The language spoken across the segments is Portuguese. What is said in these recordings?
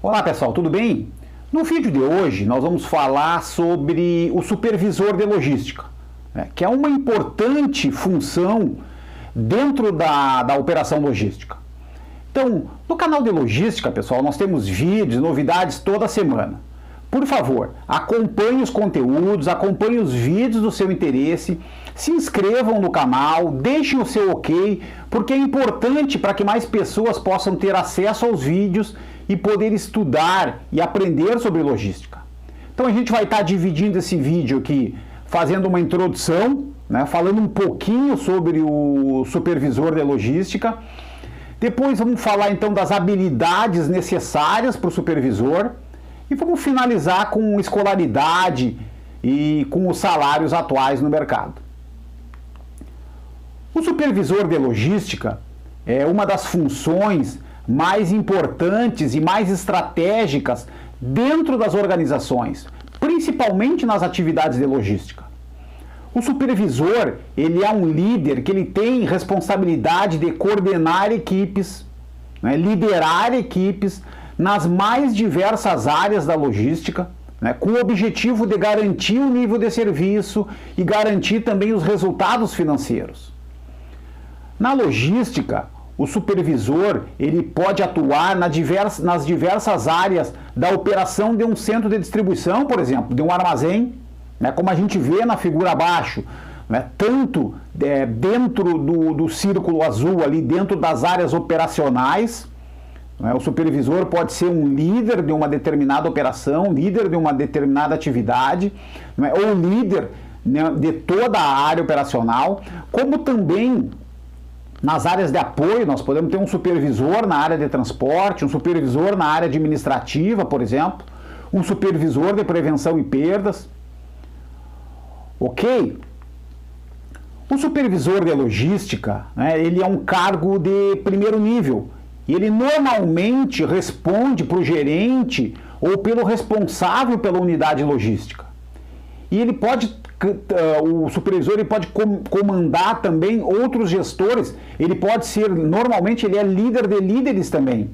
Olá pessoal, tudo bem? No vídeo de hoje nós vamos falar sobre o supervisor de logística, que é uma importante função dentro da operação logística. Então, no canal de logística, pessoal, nós temos vídeos, novidades toda semana. Por favor, acompanhe os conteúdos, acompanhe os vídeos do seu interesse, se inscrevam no canal, deixem o seu ok, porque é importante para que mais pessoas possam ter acesso aos vídeos e poder estudar e aprender sobre logística. Então a gente vai estar dividindo esse vídeo aqui, fazendo uma introdução, falando um pouquinho sobre o supervisor de logística. Depois vamos falar então das habilidades necessárias para o supervisor. E vamos finalizar com escolaridade e com os salários atuais no mercado. O supervisor de logística é uma das funções mais importantes e mais estratégicas dentro das organizações, principalmente nas atividades de logística. O supervisor, ele é um líder que ele tem responsabilidade de coordenar equipes, liderar equipes, nas mais diversas áreas da logística, com o objetivo de garantir o nível de serviço e garantir também os resultados financeiros. Na logística, o supervisor ele pode atuar nas diversas áreas da operação de um centro de distribuição, por exemplo, de um armazém, como a gente vê na figura abaixo, tanto dentro do círculo azul, ali dentro das áreas operacionais. O supervisor pode ser um líder de uma determinada operação, líder de uma determinada atividade, ou líder de toda a área operacional, como também nas áreas de apoio. Nós podemos ter um supervisor na área de transporte, um supervisor na área administrativa, por exemplo, um supervisor de prevenção e perdas. Ok? O supervisor de logística, ele é um cargo de primeiro nível. E ele normalmente responde para o gerente ou pelo responsável pela unidade logística. E ele pode, o supervisor ele pode comandar também outros gestores. Ele pode ser, normalmente ele é líder de líderes também,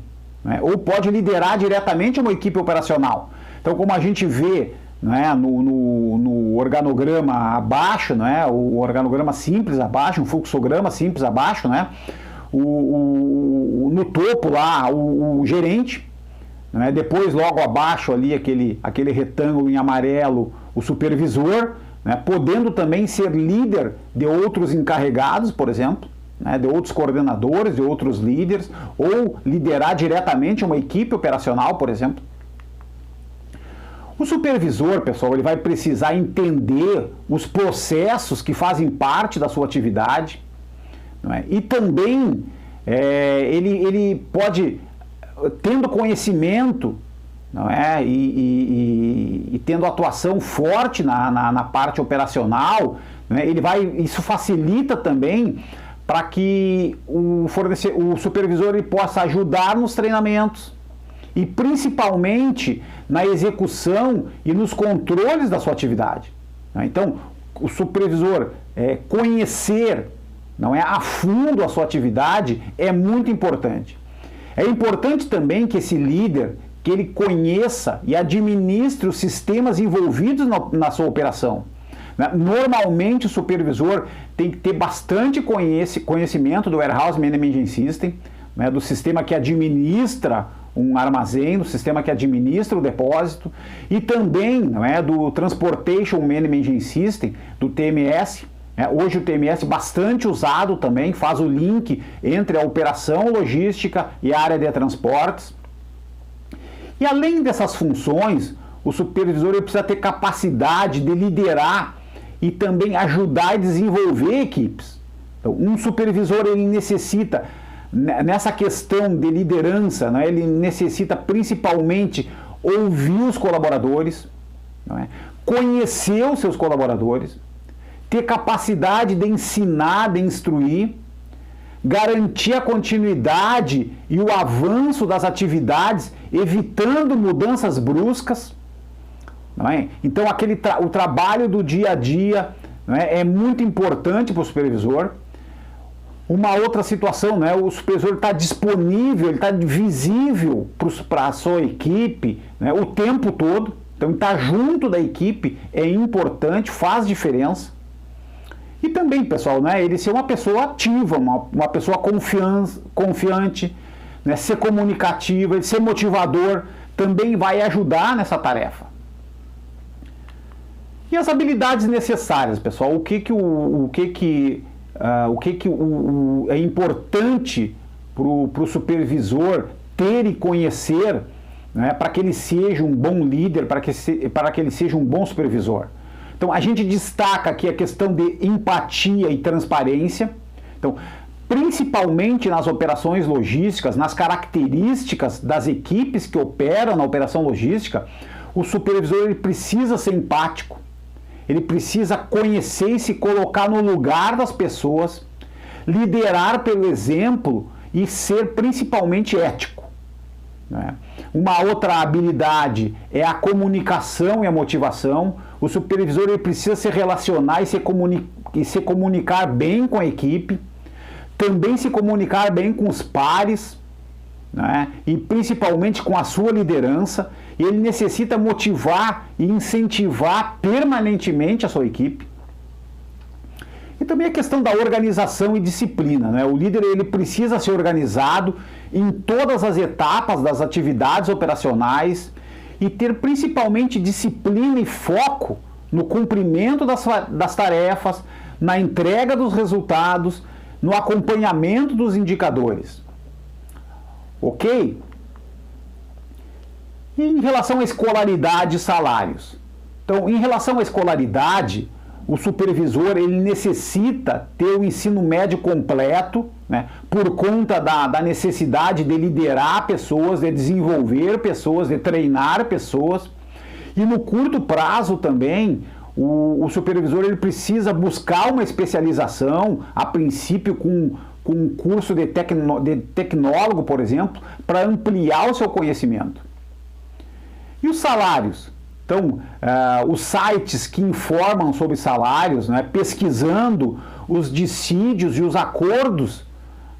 ou pode liderar diretamente uma equipe operacional. Então, como a gente vê no organograma abaixo, o organograma simples abaixo, um fluxograma simples abaixo, no topo lá, o gerente, depois logo abaixo ali aquele retângulo em amarelo, o supervisor, podendo também ser líder de outros encarregados, por exemplo, de outros coordenadores, de outros líderes, ou liderar diretamente uma equipe operacional, por exemplo. O supervisor, pessoal, ele vai precisar entender os processos que fazem parte da sua atividade, e também ele pode, tendo conhecimento e tendo atuação forte na parte operacional, isso facilita também para que o supervisor ele possa ajudar nos treinamentos e principalmente na execução e nos controles da sua atividade. Então, o supervisor conhecer a fundo a sua atividade é muito importante. É importante também que esse líder, que ele conheça e administre os sistemas envolvidos na sua operação. Normalmente o supervisor tem que ter bastante conhecimento do Warehouse Management System, do sistema que administra um armazém, do sistema que administra o depósito, e também do Transportation Management System, do TMS. Hoje o TMS é bastante usado também, faz o link entre a operação logística e a área de transportes. E além dessas funções, o supervisor ele precisa ter capacidade de liderar e também ajudar e desenvolver equipes. Então, um supervisor ele necessita, nessa questão de liderança, ele necessita principalmente ouvir os colaboradores, conhecer os seus colaboradores, ter capacidade de ensinar, de instruir, garantir a continuidade e o avanço das atividades, evitando mudanças bruscas. Então, o trabalho do dia a dia é muito importante para o supervisor. Uma outra situação, né? O supervisor está disponível, ele está visível para a sua equipe, né? O tempo todo. Então, estar junto da equipe é importante, faz diferença. E também, pessoal, né? Ele ser uma pessoa ativa, uma pessoa confiante, né? Ser comunicativa, ele ser motivador, também vai ajudar nessa tarefa. E as habilidades necessárias, pessoal? O que é importante para o supervisor ter e conhecer, né, para que ele seja um bom líder, para que ele seja um bom supervisor. Então, a gente destaca aqui a questão de empatia e transparência. Então, principalmente nas operações logísticas, nas características das equipes que operam na operação logística, o supervisor ele precisa ser empático, ele precisa conhecer e se colocar no lugar das pessoas, liderar pelo exemplo e ser principalmente ético, né? Uma outra habilidade é a comunicação e a motivação. O supervisor ele precisa se relacionar e se comunicar bem com a equipe, também se comunicar bem com os pares, né? E principalmente com a sua liderança. Ele necessita motivar e incentivar permanentemente a sua equipe. E também a questão da organização e disciplina, né? O líder ele precisa ser organizado em todas as etapas das atividades operacionais e ter principalmente disciplina e foco no cumprimento das tarefas, na entrega dos resultados, no acompanhamento dos indicadores. Ok? E em relação à escolaridade e salários? Então, em relação à escolaridade, o supervisor ele necessita ter o ensino médio completo, né, por conta da necessidade de liderar pessoas, de desenvolver pessoas, de treinar pessoas. E no curto prazo também, o supervisor ele precisa buscar uma especialização, a princípio com um curso de tecnólogo, por exemplo, para ampliar o seu conhecimento. E os salários? Então, os sites que informam sobre salários, né, pesquisando os dissídios e os acordos,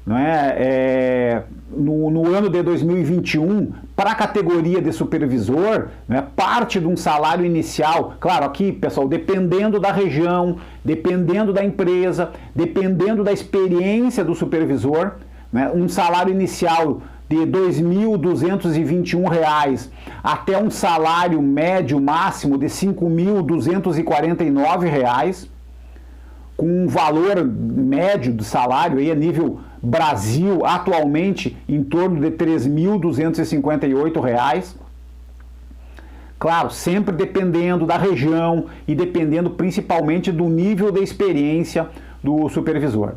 né, no ano de 2021 para a categoria de supervisor, né, parte de um salário inicial, claro, aqui, pessoal, dependendo da região, dependendo da empresa, dependendo da experiência do supervisor, né, um salário inicial de R$ 2.221 até um salário médio máximo de R$ 5.249, com um valor médio do salário aí a nível Brasil atualmente em torno de R$ 3.258. Claro, sempre dependendo da região e dependendo principalmente do nível de experiência do supervisor.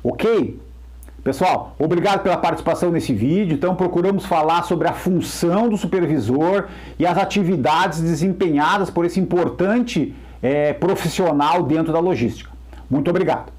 Ok? Pessoal, obrigado pela participação nesse vídeo. Então, procuramos falar sobre a função do supervisor e as atividades desempenhadas por esse importante profissional dentro da logística. Muito obrigado.